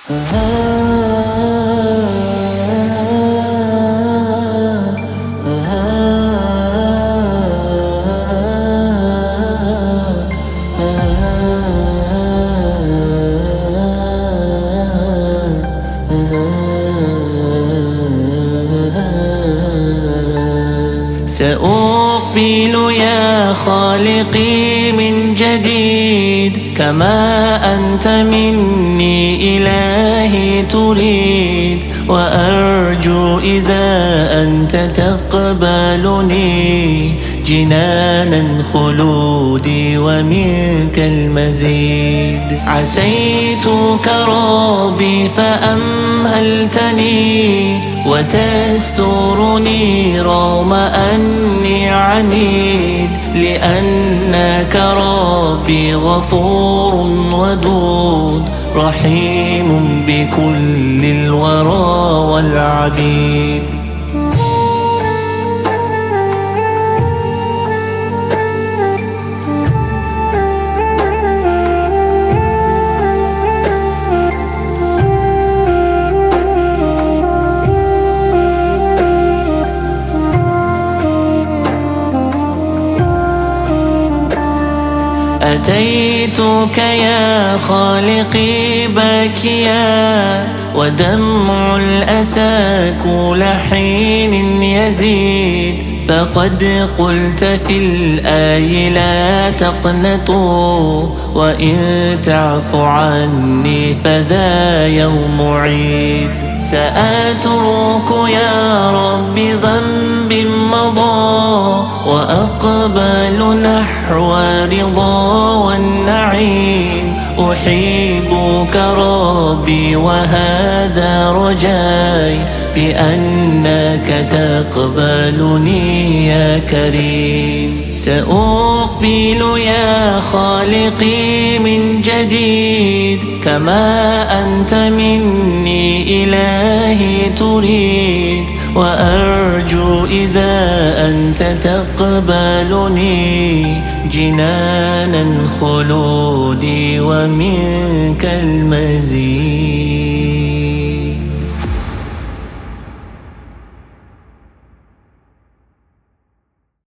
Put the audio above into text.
سأقبل يا خالقي من جديد كما أنت مني إلهي تريد، وأرجو إذا أنت تقبلني جنانا خلودي ومنك المزيد. عسيتك ربي فأمهلتني وتسترني رغم أني عنيد، لأنك ربي غفور ودود رحيم بكل الورى والعبيد. أتيتك يا خالقي باكيا ودمع الأسى كل حين يزيد، فقد قلت في الآي لا تقنطوا وإن تعف عني فذا يوم عيد. سأترك يا رب ذنب مضى وأقبل نحو رضا والنعيم، أحبك ربي وهذا رجاي بأنك تقبلني يا كريم. سأقبل يا خالقي من جديد كما أنت مني إلهي تريد، وأرجو إذا أنت تقبلني جنانا خلودي ومنك المزيد.